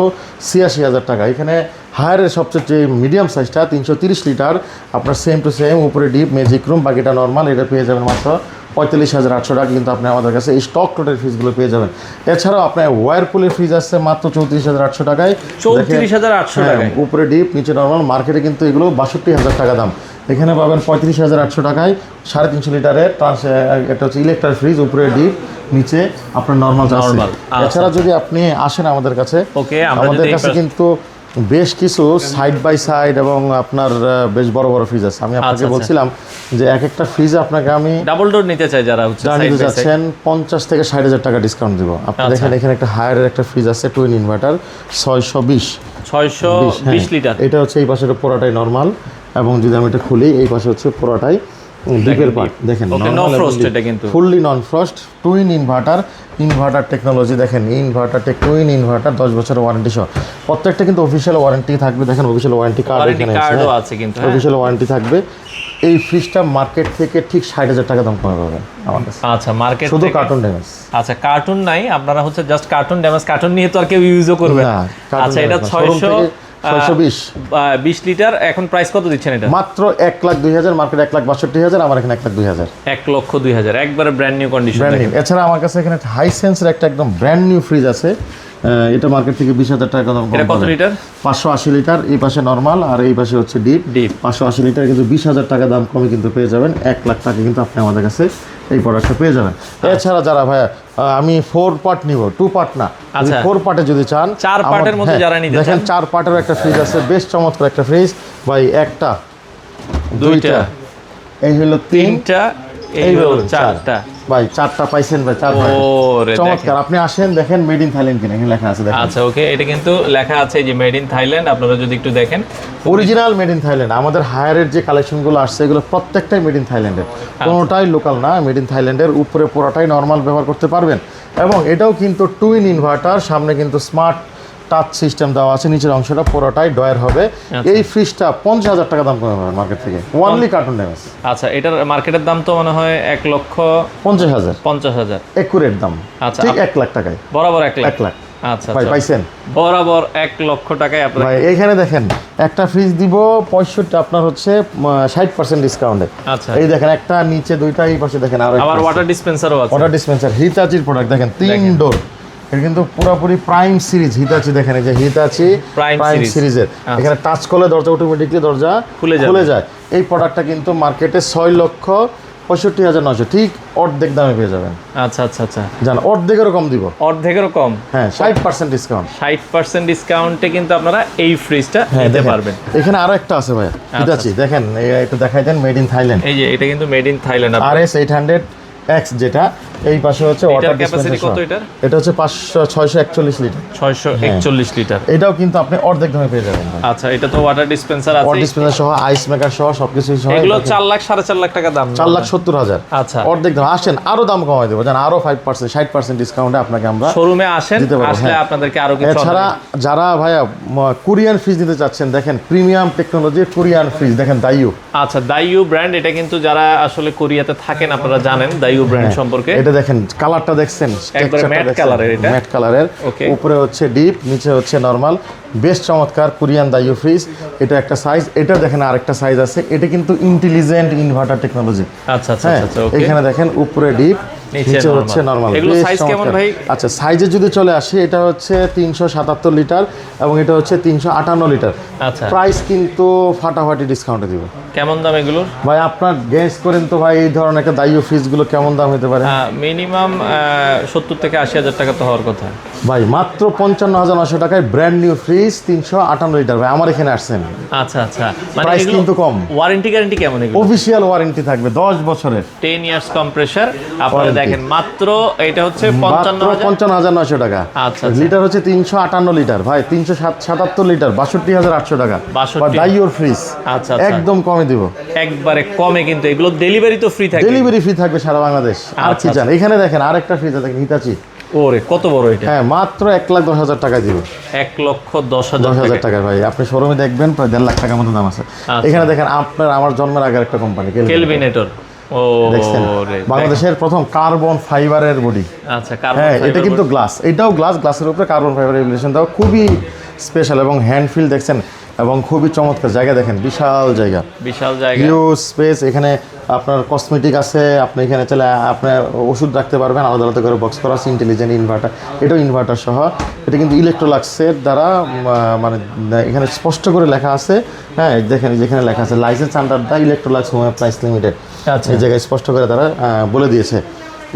A: 86,000 টাকা। এখানে হায়ারের সবচেয়ে যে মিডিয়াম সাইজটা 330 লিটার, আপনার সেম টু সেম, উপরে ডিপ, ম্যাজিক রুম, বাকিটা নরমাল। এটা পেয়ে যাবেন মাত্র 45,800 টাকা। কিন্তু আপনি আমাদের কাছে এই স্টক লোডের ফ্রিজগুলো পেয়ে যাবেন। এছাড়াও আপনার ওয়ারপুলের ফ্রিজ আছে মাত্র 34,800 টাকায়।
B: 34,800 টাকায়,
A: উপরে ডিপ, নিচে নরমাল। মার্কেটে কিন্তু এগুলো 62,000 টাকা দাম। এখানে পাবেন 35,800 টাকায় 350 লিটারের এটা হচ্ছে ইলেকট্রিক ফ্রিজ, উপরে ডিপ, নিচে আপনার নরমাল। এছাড়া যদি আপনি আসেন আমাদের কাছে,
B: ওকে,
A: আমাদের কাছে কিন্তু বেশ কিছু সাইড বাই সাইড এবং আপনার বেশ বড় বড় ফ্রিজ আছে। আমি আপনাকে
B: আচ্ছা।
A: বলছিলাম যে এক একটা ফ্রিজে আপনাকে আমি
B: ডাবল ডোর নিতে চাই যারা হচ্ছে
A: জানিয়ে
B: side by side।
A: যাচ্ছেন 50 থেকে 60,000 টাকা ডিসকাউন্ট দিব। আপনি
B: আচ্ছা।
A: দেখেন এখানে একটা হায়ারের একটা ফ্রিজ আছে টুইন ইনভার্টার 620
B: 620 লিটার।
A: এটা হচ্ছে এই পাশের পুরোটাই নরমাল, এবং যদি আমি এটা খুলি এই পাশে হচ্ছে পুরোটাই ডিপের পার্ট। দেখেন
B: নো ফ্রস্ট এটা কিন্তু
A: ফুললি নন ফ্রস্ট টুইন ইনভার্টার টেকনোলজি। দেখেন টুইন ইনভার্টার 10 বছরের ওয়ারেন্টি সহ, প্রত্যেকটা কিন্তু অফিশিয়াল ওয়ারেন্টি থাকবে। দেখেন অফিশিয়াল ওয়ারেন্টি কার্ড
B: ওয়ারেন্টি
A: এখানে
B: কার্ডও আছে কিন্তু।
A: অফিশিয়াল ওয়ারেন্টি থাকবে। এই ফ্রিজটা মার্কেট থেকে ঠিক 60,000 টাকা দাম কমে পাবেন আমার কাছে,
B: আচ্ছা মার্কেট
A: শুধু কার্টুন ড্যামেজ।
B: আচ্ছা কার্টুন নাই, আপনারা হচ্ছে জাস্ট কার্টুন ড্যামেজ, কার্টুন নিয়ে তো আর কেউ ইউজও করবে না। আচ্ছা এটা 620 লিটার। এখন প্রাইস কত দিচ্ছেন এটা?
A: মাত্র 1,02,000, মার্কেট 1,62,000, আমার এখানে 1,02,000।
B: 1,02,000 একবারে brand new condition.
A: Brand new. এছাড়া আমার কাছে এখানে হাইসেন্সের একটা একদম ব্র্যান্ড নিউ ফ্রিজ আছে, এটা মার্কেট থেকে 20,000 টাকা দাম কম।
B: এটা কত লিটার?
A: 580 লিটার। এই পাশে নরমাল আর এই পাশে হচ্ছে ডিপ। 580 লিটার কিন্তু 20,000 টাকা দাম কমে কিন্তু পেয়ে যাবেন। 1 লাখ টাকা কিন্তু আপনি আমাদের কাছে এই প্রোডাক্টটা পেয়ে যাবেন। এছাড়া যারা ভাইয়া আমি 4 পার্ট নিব, 2 পার্ট না,
B: আচ্ছা
A: 4 পার্টে যদি চান,
B: 4 পার্টের মধ্যে যারা নিতে চান,
A: দেখেন 4 পার্টের একটা ফ্রিজ আছে, বেশ চমৎকার একটা ফ্রিজ ভাই। একটা, দুইটা, এই হলো তিনটা,
B: এই হলো চারটা।
A: ভাই 4টা পাইছেন ভাই, 4
B: ওরে
A: চমৎকার। আপনি আসেন দেখেন মেড ইন থাইল্যান্ড কিনা এখানে লেখা আছে, দেখেন।
B: আচ্ছা ওকে, এটা কিন্তু লেখা আছে যে মেড ইন থাইল্যান্ড, আপনারা যদি একটু দেখেন
A: অরিজিনাল মেড ইন থাইল্যান্ড। আমাদের হায়ারের যে কালেকশনগুলো আসছে এগুলো প্রত্যেকটাই মেড ইন থাইল্যান্ডের, কোনোটাই লোকাল না, মেড ইন থাইল্যান্ডের। উপরে পুরোটাই নর্মাল ব্যবহার করতে পারবেন, এবং এটাও কিন্তু টুইন ইনভার্টার, সামনে কিন্তু স্মার্ট টাচ সিস্টেম দেওয়া আছে, নিচের অংশটা পুরোটাই ডয়ার হবে। এই ফ্রিজটা 50,000 টাকা দাম কমে পাবেন মার্কেট থেকে, ওয়ানলি কার্টুন ড্যামেজ।
B: আচ্ছা এটার মার্কেটের দাম তো মনে হয় 1,50,000
A: একুরেট দাম।
B: আচ্ছা
A: ঠিক 1 লাখ টাকায়,
B: বরাবর 1 লাখ।
A: 1 লাখ।
B: আচ্ছা
A: ভাই পাইছেন
B: বরাবর 1 লক্ষ টাকায় আপনারা।
A: ভাই এইখানে দেখেন একটা ফ্রিজ দিব 65, আপনার হচ্ছে 60% ডিসকাউন্টে।
B: আচ্ছা
A: এই দেখেন একটা, নিচে দুইটা, এই পাশে দেখেন আরো
B: আবার ওয়াটার ডিসপেন্সারও আছে।
A: ওয়াটার ডিসপেন্সার হিতাচির প্রোডাক্ট, দেখেন 3 ডোর। এটা কিন্তু পুরোপুরি প্রাইম সিরিজ হিতাচি। দেখেন এই যে হিতাচি
B: প্রাইম
A: সিরিজের, এখানে টাচ করলে দরজা অটোমেটিকলি দরজা খুলে যায়। এই প্রোডাক্টটা কিন্তু মার্কেটে 6,65,900, ঠিক অর্ধেক দামে পেয়ে যাবেন।
B: আচ্ছা আচ্ছা আচ্ছা,
A: জান অর্ধেকেরও কম দিব,
B: অর্ধেকেরও কম।
A: হ্যাঁ 60% ডিসকাউন্ট।
B: 60% ডিসকাউন্টে কিন্তু আপনারা এই ফ্রিজটা নিতে পারবেন।
A: এখানে আরো একটা আছে ভাই হিতাচি, দেখেন একটু দেখাই দেন, মেড ইন থাইল্যান্ড।
B: এই যে এটা কিন্তু made in Thailand.
A: RS 800X, যেটা এই পাশে হচ্ছে ওয়াটার
B: ক্যাপাসিটি কত এটার?
A: এটা হচ্ছে 641 লিটার।
B: 641 লিটার।
A: এটাও কিন্তু আপনি অর্ধেক দামে পেয়ে যাবেন ভাই।
B: আচ্ছা এটা তো ওয়াটার ডিসপেন্সার আছে,
A: ওয়াটার ডিসপেন্সার সহ, আইস মেকার সহ, সবকিছু সহ।
B: এগুলো 4 লাখ 4.5 লাখ টাকা দাম।
A: 4,70,000।
B: আচ্ছা
A: অর্ধেক দাম। আসেন আরো দাম কমাই দেবো, জান আরো 5% 60% ডিসকাউন্টে আপনাকে আমরা
B: শোরুমে আসেন,
A: দিতে পারবো,
B: আসলে
A: হ্যাঁ।
B: আপনাদেরকে আরো কিছু।
A: এছাড়া যারা ভাইয়া কোরিয়ান ফ্রিজ নিতে চাচ্ছেন, দেখেন প্রিমিয়াম টেকনোলজির কোরিয়ান ফ্রিজ, দেখেন দাইউ।
B: আচ্ছা দাইউ ব্র্যান্ড, এটা কিন্তু যারা আসলে কোরিয়াতে থাকেন আপনারা জানেন দাইউ ব্র্যান্ড সম্পর্কে।
A: এটা দেখেন কালারটা দেখছেন,
B: একবারে ম্যাট কালারের, এটা
A: ম্যাট কালারের। উপরে হচ্ছে ডিপ, নিচে হচ্ছে নরমাল, বেশ চমৎকার কোরিয়ান দাইউ ফ্রিজ। এটা একটা সাইজ, এটা দেখেন আরেকটা সাইজ আছে, এটা কিন্তু ইন্টেলিজেন্ট ইনভার্টার টেকনোলজি।
B: আচ্ছা আচ্ছা আচ্ছা ওকে,
A: এখানে দেখেন উপরে ডিপ, নিচে হচ্ছে নরমাল।
B: এগুলো সাইজ কেমন ভাই?
A: আচ্ছা সাইজে যদি চলে আসে, এটা হচ্ছে 377 লিটার এবং এটা হচ্ছে 358 লিটার।
B: আচ্ছা
A: প্রাইস কিন্তু ফাটাফাটি ডিসকাউন্টে দিব।
B: কেমন দাম এগুলোর
A: ভাই আপনার গেস করেন তো ভাই, এই ধরনের একটা দাইউ ফ্রিজগুলো কেমন দাম হতে পারে?
B: মিনিমাম 70 থেকে 80,000 টাকা তো হওয়ার কথা
A: ভাই। মাত্র 55,900 টাকায় ব্র্যান্ড নিউ ফ্রিজ 358 লিটার। ভাই আমার এখানে আসছেন।
B: আচ্ছা আচ্ছা, মানে
A: প্রাইস কিন্তু কম।
B: ওয়ারেন্টি গ্যারান্টি কেমন এগুলো?
A: অফিশিয়াল ওয়ারেন্টি থাকবে 10 বছরের,
B: 10 ইয়ার্স কম্প্রেসার। আপনারা দেখেন মাত্র এটা হচ্ছে
A: 55,900 টাকা।
B: আচ্ছা
A: লিটার হচ্ছে 358 লিটার ভাই, 377 লিটার 62,800 টাকা।
B: 62
A: দাইউর ফ্রিজ
B: আচ্ছা
A: একদম কমে দিব,
B: একবারে কমে। কিন্তু এগুলো ডেলিভারি তো ফ্রি থাকে,
A: ডেলিভারি ফ্রি থাকবে সারা বাংলাদেশ। আর কি চান? এখানে দেখেন আরেকটা ফ্রিজ দেখেন হিতাচি।
B: ওরে কত বড় এটা!
A: হ্যাঁ মাত্র 1,10,000 টাকা দিব।
B: 1,10,000
A: টাকা ভাই। আপনি শোরুমে দেখবেন প্রায় 1.5 লাখ টাকার মতো দাম আছে। এখানে দেখেন আপনার আমার জন্মের আগের একটা কোম্পানি
B: কেলভিনেটর। ও রে,
A: বাংলাদেশের প্রথম কার্বন ফাইবারের বডি।
B: আচ্ছা কার্বন,
A: হ্যাঁ এটা কিন্তু গ্লাস, এটাও গ্লাসের উপরে কার্বন ফাইবার রেগুলেশন দেওয়া, খুবই স্পেশাল এবং হ্যান্ড ফিল দেখছেন, এবং খুবই চমৎকার। জায়গা দেখেন, বিশাল জায়গা,
B: বিশাল জায়গা,
A: হিউজ স্পেস। এখানে আপনার কসমেটিক আছে, আপনি এখানে চলে আপনার ওষুধ রাখতে পারবেন, আলাদা আলাদা করে বক্স করা আছে। ইন্টেলিজেন্ট ইনভার্টার, এটাও ইনভার্টার সহ। এটা কিন্তু ইলেকট্রোলাক্সের দ্বারা মানে এখানে স্পষ্ট করে লেখা আছে। হ্যাঁ দেখেন যেখানে লেখা আছে licence under the ইলেকট্রোলাক্স home appliance limited, এই জায়গায় স্পষ্ট করে তারা বলে দিয়েছে।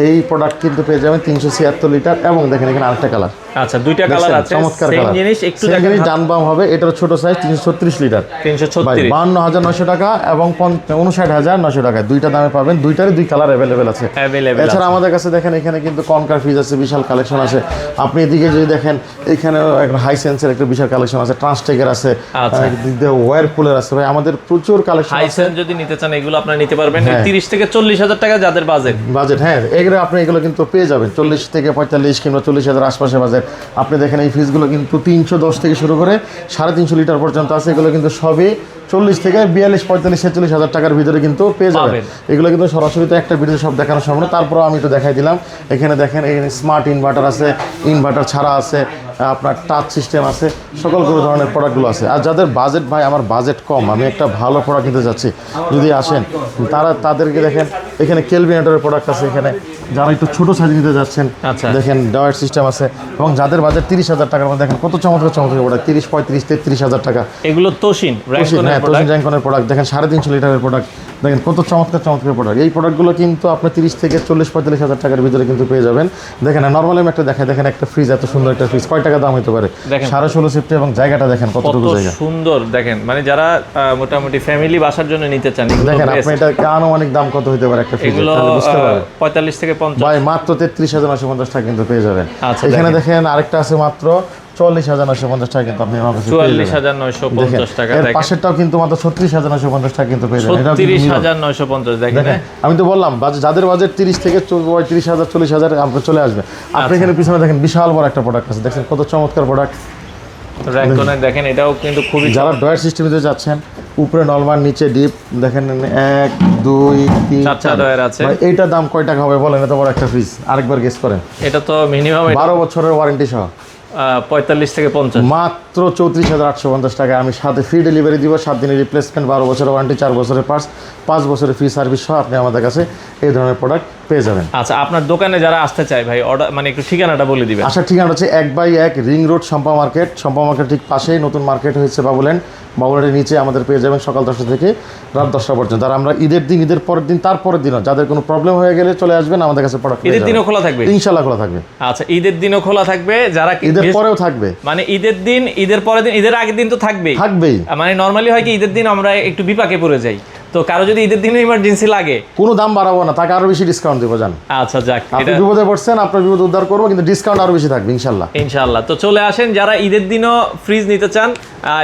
A: এই প্রোডাক্ট কিন্তু পেয়ে যাবেন 376 লিটার। এবং দেখেন এখানে আরেকটা কালার,
B: আচ্ছা, দুইটা কালার আছে,
A: চমৎকার
B: সেম
A: কালার,
B: জিনিস একটু
A: সেম
B: দেখেন।
A: জিনিস ডান বাম হবে। এটার ছোট সাইজ 336 লিটার,
B: 336
A: 52,900 টাকা এবং 59,900 টাকা, দুইটা দামে পাবেন। দুইটারই দুই কালার অ্যাভেলেবেল আছে।
B: অ্যাভেলেবেল।
A: এছাড়া আমাদের কাছে দেখেন এখানে কিন্তু কনকার ফ্রিজ আছে, বিশাল কালেকশন আছে। আপনি এদিকে যদি দেখেন এখানে একটা হাই সেন্সের একটা বিশাল কালেকশন আছে, ট্রান্সটেকের আছে,
B: আচ্ছা।
A: ওয়ারপুলের আছে। ভাই আমাদের প্রচুর কালেকশন আছে।
B: হাইসেন্স যদি নিতে চান এগুলো আপনারা নিতে পারবেন
A: হ্যাঁ।
B: 30 থেকে 40,000 টাকা যাদের বাজেট।
A: বাজেট, হ্যাঁ এগুলো আপনি এগুলো কিন্তু পেয়ে যাবেন 40 থেকে 45 কিংবা 40,000 আশপাশে বাজেট। আপনি দেখেন এই ফ্রিজগুলো কিন্তু 310 থেকে শুরু করে 350 লিটার পর্যন্ত আছে। এগুলো কিন্তু সবই 40 থেকে 42, 45, 46,000 টাকার ভিতরে কিন্তু পেয়ে যাবেন।
B: পাবেন।
A: এগুলো কিন্তু সরাসরি তো একটা ভিডিও সব দেখানো সম্ভব না, তারপরেও আমি একটু দেখাই দিলাম। এখানে দেখেন এখানে স্মার্ট ইনভার্টার আছে, ইনভার্টার ছাড়া আছে, আপনার টাচ সিস্টেম আছে, সকল ধরনের প্রোডাক্টগুলো আছে। আর যাদের বাজেট, ভাই আমার বাজেট কম, আমি একটা ভালো প্রোডাক্ট নিতে যাচ্ছি, যদি আসেন তাদেরকে দেখেন এখানে কেলভিনেটরের প্রোডাক্ট আছে। এখানে যারা একটু ছোট সাইজ নিতে যাচ্ছেন,
B: আচ্ছা।
A: দেখেন ডয়ার সিস্টেম আছে। এবং যাদের বাজেট 30,000 টাকার মধ্যে দেখেন কত চমৎকার প্রোডাক্ট, 30, 35, 33,000 টাকা।
B: এগুলো তোশিন
A: হ্যাঁ, তোশিন র্যাঙ্কনের প্রোডাক্ট দেখেন 350 লিটারের প্রোডাক্ট, দেখেন কত চমৎকার প্রোডাক্ট। এই প্রোডাক্টগুলো কিন্তু আপনি 30 থেকে 40-45,000 টাকার ভিতরে কিন্তু পেয়ে যাবেন। দেখেন নর্মালি আমি একটা দেখাই, দেখেন একটা ফ্রিজ, এত সুন্দর একটা ফ্রিজ কয় টাকা দাম হতে পারে?
B: দেখেন।
A: 16.5 ফিট এবং জায়গাটা দেখেন
B: কত
A: কতটুকু জায়গা।
B: সুন্দর দেখেন, মানে যারা মোটামুটি ফ্যামিলি বাসার জন্য নিতে চান এগুলো
A: দেখেন
B: best।
A: আপনি এটা আনুমানিক দাম কত হতে পারে একটা ফ্রিজ,
B: এগুলো
A: তাহলে বুঝতে পারবেন।
B: 45 থেকে 50।
A: ভাই মাত্র 33,950 টাকা কিন্তু পেয়ে যাবেন।
B: আচ্ছা,
A: এখানে দেখেন আরেকটা আছে মাত্র 44,950 টাকা কিন্তু আপনি আমার কাছে পেয়ে যাবেন।
B: 44,950 টাকা।
A: এর
B: দেখেন
A: পাশেরটাও কিন্তু মাত্র 36,950 টাকা কিন্তু পেয়ে যাবেন। এটাও কিন্তু মিরর।
B: 36,950 দেখেন।
A: দেখেন আমি তো বললাম যাদের বাজেট 30 থেকে 35,000 40,000 আপনি চলে আসবে। আপনি এখানে পিছনে দেখেন বিশাল বড় একটা প্রোডাক্ট আছে, দেখেন কত চমৎকার প্রোডাক্ট।
B: র্যাঙ্কনের দেখেন, এটাও কিন্তু খুবই
A: যারা ডয়ার সিস্টেমে যাচ্ছেন, উপরে নরমাল নিচে ডিপ, দেখেন 1 2 3
B: চারটা ডয়ার আছে।
A: এইটার দাম কয় টাকা হবে বলেন? এত বড় একটা ফ্রিজ আরেকবার গেস করেন।
B: এটা তো মিনিমাম
A: 12 বছরের ওয়ারেন্টি সহ
B: 45 থেকে 50।
A: মাত্র 34,850 টাকা। আমি সাথে ফ্রি ডেলিভারি দিব, 7 দিনের রিপ্লেসমেন্ট, 12 বছরের ওয়ারেন্টি, 4 বছরের পার্টস, 5 বছরের ফ্রি সার্ভিস সহ আপনি আমাদের কাছে এই ধরনের প্রোডাক্ট পেয়ে যাবেন।
B: আচ্ছা, আপনার দোকানে যারা আসতে চায় ভাই, অর্ডার মানে একটু ঠিকানাটা বলে দিবেন।
A: আসার ঠিকানা হচ্ছে 1/1 ring road Shampa market. Shampa market ঠিক পাশেই নতুন মার্কেট হয়েছে বাবুল্যান্ড। বাবুল্যান্ডের নিচে আমাদের পেয়ে যাবেন সকাল 10টা থেকে রাত 10টা পর্যন্ত। আর আমরা ঈদের দিন, ঈদের পরের দিন, তারপরের দিনও যাদের কোনো প্রবলেম হয়ে গেলে চলে আসবেন আমাদের কাছে প্রোডাক্ট।
B: ঈদের দিনও খোলা থাকবে
A: ইনশাআল্লাহ খোলা থাকবে।
B: আচ্ছা, ঈদের দিনও খোলা থাকবে। যারা
A: ঈদের পরেও থাকবে,
B: মানে ঈদের দিন, ঈদের পরের দিন, ঈদের আগের দিন তো থাকবেই। মানে নরমালি হয় কি ঈদের দিন আমরা একটু বিপাকে পড়ে যাই, তো কারো যদি ঈদের দিনে ইমার্জেন্সি লাগে,
A: কোনো দাম বাড়াবো না, তাকে আরো বেশি ডিসকাউন্ট দেবো। জান
B: আচ্ছা যাক,
A: আপনি বিপদে পড়ছেন, আপনার বিপদ উদ্ধার করবো, কিন্তু ডিসকাউন্ট আরো বেশি থাকবে ইনশাআল্লাহ।
B: ইনশাআল্লাহ। তো চলে আসেন যারা ঈদের দিনও ফ্রিজ নিতে চান,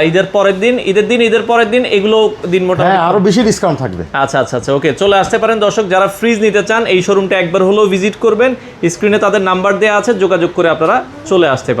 B: ঈদের পরের দিন, ঈদের দিন, ঈদের পরের দিন, এগুলো দিন মোটামুটি
A: আরো বেশি ডিসকাউন্ট থাকবে।
B: আচ্ছা আচ্ছা আচ্ছা, ওকে, চলে আসতে পারেন দর্শক। যারা ফ্রিজ নিতে চান এই শোরুমটা একবার হলেও ভিজিট করবেন, স্ক্রিনে তাদের নাম্বার দেওয়া আছে, যোগাযোগ করে আপনারা চলে আসতে পারেন।